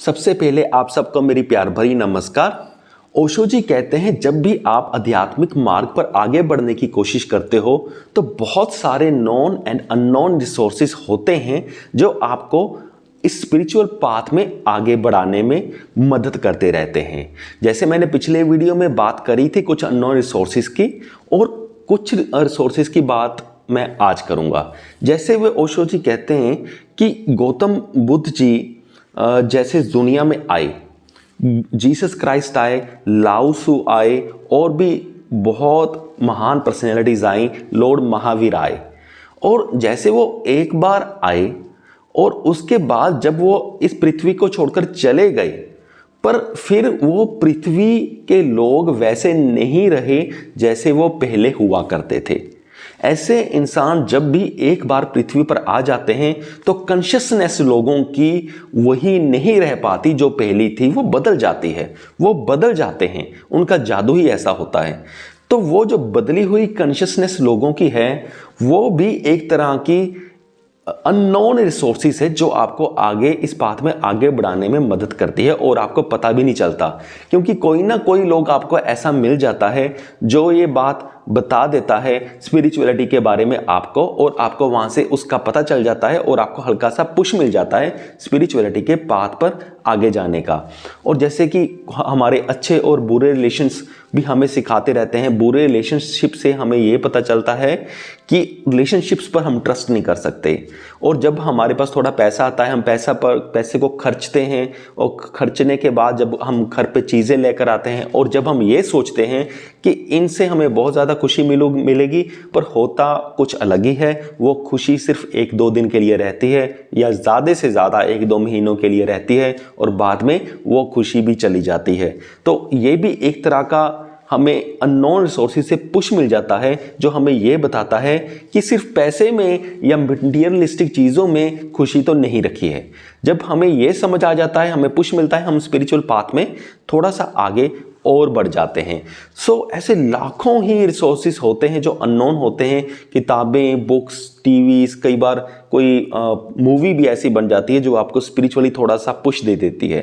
सबसे पहले आप सबको मेरी प्यार भरी नमस्कार। ओशो जी कहते हैं जब भी आप आध्यात्मिक मार्ग पर आगे बढ़ने की कोशिश करते हो तो बहुत सारे नॉन एंड अननोन रिसोर्सेज होते हैं जो आपको इस स्पिरिचुअल पाथ में आगे बढ़ाने में मदद करते रहते हैं। जैसे मैंने पिछले वीडियो में बात करी थी कुछ अननोन रिसोर्सेज की, और कुछ रिसोर्सेज की बात मैं आज करूंगा। जैसे वे ओशो जी कहते हैं कि गौतम बुद्ध जी जैसे दुनिया में आए, जीसस क्राइस्ट आए, लाओसू आए, और भी बहुत महान पर्सनैलिटीज आई, लॉर्ड महावीर आए। और जैसे वो एक बार आए और उसके बाद जब वो इस पृथ्वी को छोड़कर चले गए, पर फिर वो पृथ्वी के लोग वैसे नहीं रहे जैसे वो पहले हुआ करते थे। ऐसे इंसान जब भी एक बार पृथ्वी पर आ जाते हैं तो कॉन्शियसनेस लोगों की वही नहीं रह पाती जो पहली थी, वो बदल जाती है, वो बदल जाते हैं। उनका जादू ही ऐसा होता है। तो वो जो बदली हुई कॉन्शियसनेस लोगों की है वो भी एक तरह की अननोन रिसोर्सेज है जो आपको आगे इस पाथ में आगे बढ़ाने में मदद करती है और आपको पता भी नहीं चलता, क्योंकि कोई ना कोई लोग आपको ऐसा मिल जाता है जो ये बात बता देता है स्पिरिचुअलिटी के बारे में आपको, और आपको वहां से उसका पता चल जाता है और आपको हल्का सा पुश मिल जाता है स्पिरिचुअलिटी के पाथ पर आगे जाने का। और जैसे कि हमारे अच्छे और बुरे रिलेशंस भी हमें सिखाते रहते हैं। बुरे रिलेशनशिप से हमें ये पता चलता है कि रिलेशनशिप्स पर हम ट्रस्ट नहीं कर सकते। और जब हमारे पास थोड़ा पैसा आता है, हम पैसे को खर्चते हैं, और खर्चने के बाद जब हम घर पे चीज़ें लेकर आते हैं और जब हम ये सोचते हैं कि इनसे हमें बहुत ज़्यादा खुशी मिलेगी, पर होता कुछ अलग ही है। वो खुशी सिर्फ 1-2 दिन के लिए रहती है, या ज़्यादा से ज़्यादा 1-2 महीनों के लिए रहती है, और बाद में वो खुशी भी चली जाती है। तो ये भी एक तरह का हमें अननोन रिसोर्सेज से पुश मिल जाता है जो हमें ये बताता है कि सिर्फ पैसे में या मटेरियलिस्टिक चीज़ों में खुशी तो नहीं रखी है। जब हमें ये समझ आ जाता है, हमें पुश मिलता है, हम स्पिरिचुअल पाथ में थोड़ा सा आगे और बढ़ जाते हैं। ऐसे लाखों ही रिसोर्सेज होते हैं जो अननोन होते हैं। किताबें, बुक्स, टीवीज, कई बार कोई मूवी भी ऐसी बन जाती है जो आपको स्पिरिचुअली थोड़ा सा पुश दे देती है।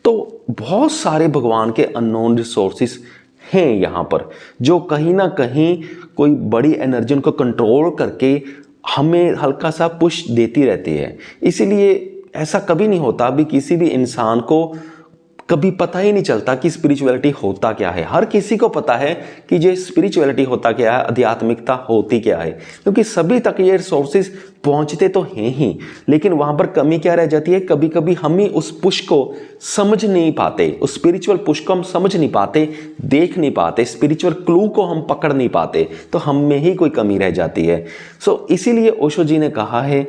तो बहुत सारे भगवान के अननोन रिसोर्सेज हैं यहाँ पर, जो कहीं ना कहीं कोई बड़ी एनर्जी उनको कंट्रोल करके हमें हल्का सा पुश देती रहती है। इसीलिए ऐसा कभी नहीं होता भी किसी भी इंसान को कभी पता ही नहीं चलता कि स्पिरिचुअलिटी होता क्या है। हर किसी को पता है कि ये स्पिरिचुअलिटी होता क्या है, आध्यात्मिकता होती क्या है, क्योंकि सभी तक ये रिसोर्सेज पहुंचते तो हैं ही। लेकिन वहां पर कमी क्या रह जाती है, कभी कभी हम ही उस पुश को समझ नहीं पाते, उस स्पिरिचुअल पुश को हम समझ नहीं पाते, देख नहीं पाते, स्पिरिचुअल क्लू को हम पकड़ नहीं पाते, तो हम में ही कोई कमी रह जाती है। इसीलिए ओशो जी ने कहा है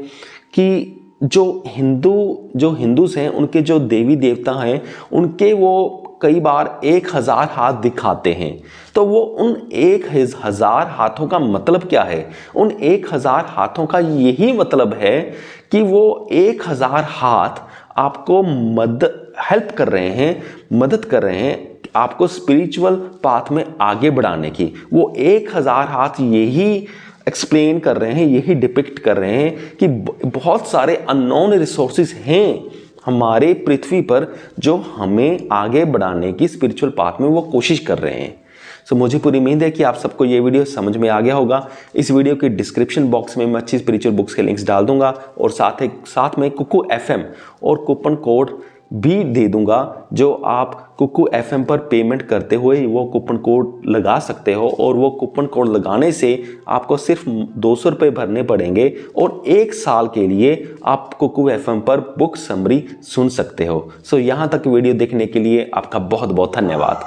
कि जो हिंदूज हैं, उनके जो देवी देवता हैं, उनके वो कई बार 1000 हाथ दिखाते हैं। तो वो उन 1000 हाथों का मतलब क्या है? उन 1000 हाथों का यही मतलब है कि वो 1000 हाथ आपको हेल्प कर रहे हैं, मदद कर रहे हैं आपको स्पिरिचुअल पाथ में आगे बढ़ाने की। वो 1000 हाथ यही एक्सप्लेन कर रहे हैं, यही डिपिक्ट कर रहे हैं कि बहुत सारे अननोन रिसोर्सेज हैं हमारे पृथ्वी पर जो हमें आगे बढ़ाने की स्पिरिचुअल पाथ में वो कोशिश कर रहे हैं। मुझे पूरी उम्मीद है कि आप सबको ये वीडियो समझ में आ गया होगा। इस वीडियो के डिस्क्रिप्शन बॉक्स में मैं अच्छी स्पिरिचुअल बुक्स के लिंक्स डाल दूंगा, और साथ में कुकू FM और कूपन कोड भी दे दूंगा, जो आप कुकू FM पर पेमेंट करते हुए वो कूपन कोड लगा सकते हो। और वो कूपन कोड लगाने से आपको सिर्फ 200 रुपये भरने पड़ेंगे, और 1 साल के लिए आप कुकू FM पर बुक समरी सुन सकते हो। यहाँ तक वीडियो देखने के लिए आपका बहुत बहुत धन्यवाद।